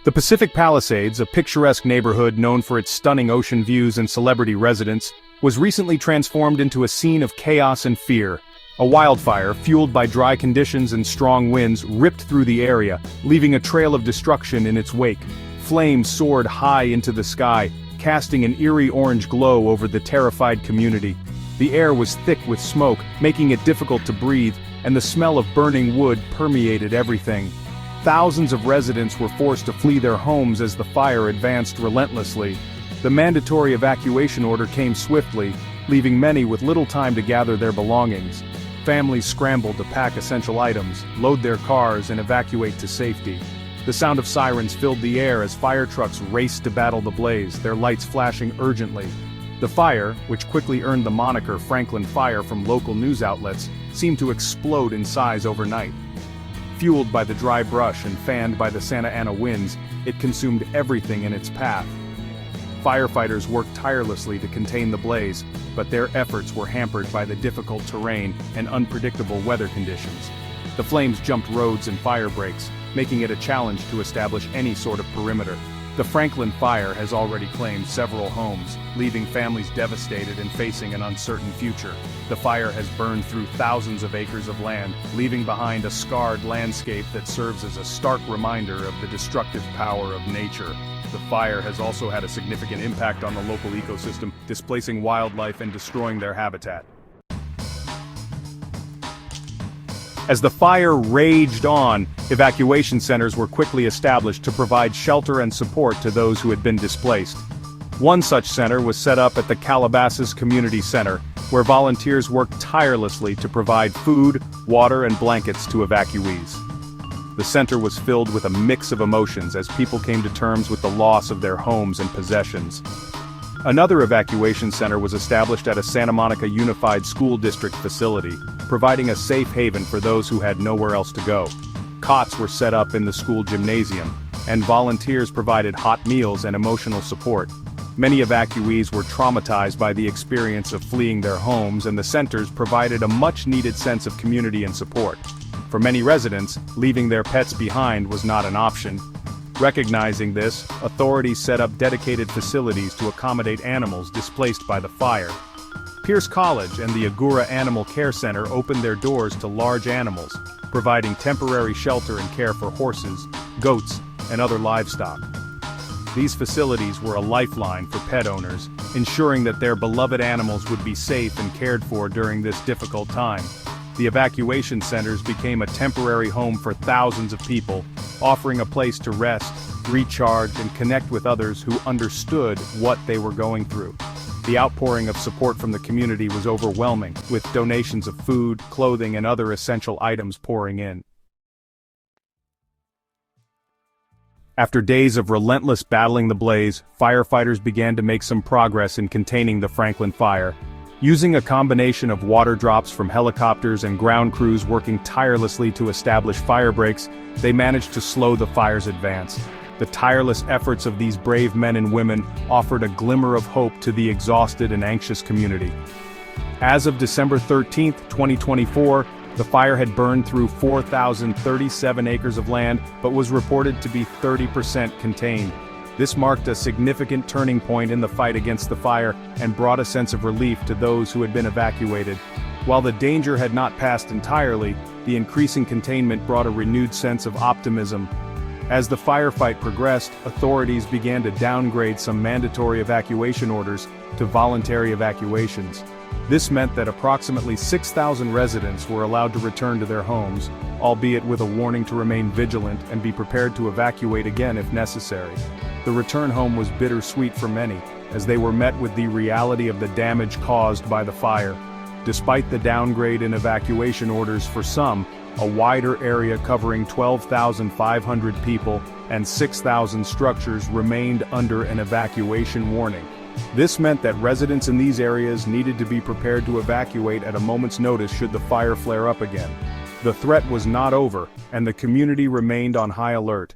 The Pacific Palisades, a picturesque neighborhood known for its stunning ocean views and celebrity residents, was recently transformed into a scene of chaos and fear. A wildfire, fueled by dry conditions and strong winds, ripped through the area, leaving a trail of destruction in its wake. Flames soared high into the sky, casting an eerie orange glow over the terrified community. The air was thick with smoke, making it difficult to breathe, and the smell of burning wood permeated everything. Thousands of residents were forced to flee their homes as the fire advanced relentlessly. The mandatory evacuation order came swiftly, leaving many with little time to gather their belongings. Families scrambled to pack essential items, load their cars, and evacuate to safety. The sound of sirens filled the air as fire trucks raced to battle the blaze, their lights flashing urgently. The fire, which quickly earned the moniker Franklin Fire from local news outlets, seemed to explode in size overnight. Fueled by the dry brush and fanned by the Santa Ana winds, it consumed everything in its path. Firefighters worked tirelessly to contain the blaze, but their efforts were hampered by the difficult terrain and unpredictable weather conditions. The flames jumped roads and fire breaks, making it a challenge to establish any sort of perimeter. The Franklin Fire has already claimed several homes, leaving families devastated and facing an uncertain future. The fire has burned through thousands of acres of land, leaving behind a scarred landscape that serves as a stark reminder of the destructive power of nature. The fire has also had a significant impact on the local ecosystem, displacing wildlife and destroying their habitat. As the fire raged on, evacuation centers were quickly established to provide shelter and support to those who had been displaced. One such center was set up at the Calabasas Community Center, where volunteers worked tirelessly to provide food, water, and blankets to evacuees. The center was filled with a mix of emotions as people came to terms with the loss of their homes and possessions. Another evacuation center was established at a Santa Monica Unified School District facility, providing a safe haven for those who had nowhere else to go. Cots were set up in the school gymnasium, and volunteers provided hot meals and emotional support. Many evacuees were traumatized by the experience of fleeing their homes, and the centers provided a much-needed sense of community and support. For many residents, leaving their pets behind was not an option. Recognizing this, authorities set up dedicated facilities to accommodate animals displaced by the fire. Pierce College and the Agura Animal Care Center opened their doors to large animals, providing temporary shelter and care for horses, goats, and other livestock. These facilities were a lifeline for pet owners, ensuring that their beloved animals would be safe and cared for during this difficult time. The evacuation centers became a temporary home for thousands of people, offering a place to rest, recharge, and connect with others who understood what they were going through. The outpouring of support from the community was overwhelming, with donations of food, clothing, and other essential items pouring in. After days of relentless battling the blaze, firefighters began to make some progress in containing the Franklin Fire. Using a combination of water drops from helicopters and ground crews working tirelessly to establish fire breaks, they managed to slow the fire's advance. The tireless efforts of these brave men and women offered a glimmer of hope to the exhausted and anxious community. As of December 13, 2024, the fire had burned through 4,037 acres of land, but was reported to be 30% contained. This marked a significant turning point in the fight against the fire and brought a sense of relief to those who had been evacuated. While the danger had not passed entirely, the increasing containment brought a renewed sense of optimism. As the firefight progressed, authorities began to downgrade some mandatory evacuation orders to voluntary evacuations. This meant that approximately 6,000 residents were allowed to return to their homes, albeit with a warning to remain vigilant and be prepared to evacuate again if necessary. The return home was bittersweet for many, as they were met with the reality of the damage caused by the fire. Despite the downgrade in evacuation orders for some, a wider area covering 12,500 people and 6,000 structures remained under an evacuation warning. This meant that residents in these areas needed to be prepared to evacuate at a moment's notice should the fire flare up again. The threat was not over, and the community remained on high alert.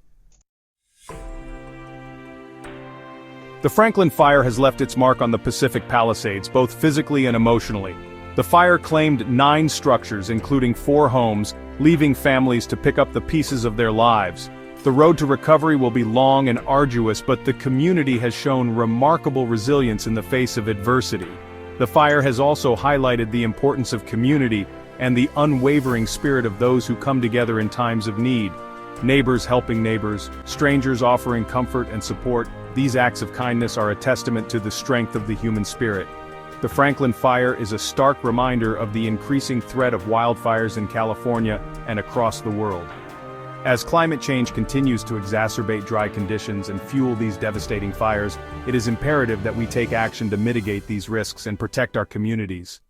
The Franklin Fire has left its mark on the Pacific Palisades, both physically and emotionally. The fire claimed 9 structures, including 4 homes, leaving families to pick up the pieces of their lives. The road to recovery will be long and arduous, but the community has shown remarkable resilience in the face of adversity. The fire has also highlighted the importance of community and the unwavering spirit of those who come together in times of need. Neighbors helping neighbors, strangers offering comfort and support, these acts of kindness are a testament to the strength of the human spirit. The Franklin Fire is a stark reminder of the increasing threat of wildfires in California and across the world. As climate change continues to exacerbate dry conditions and fuel these devastating fires, it is imperative that we take action to mitigate these risks and protect our communities.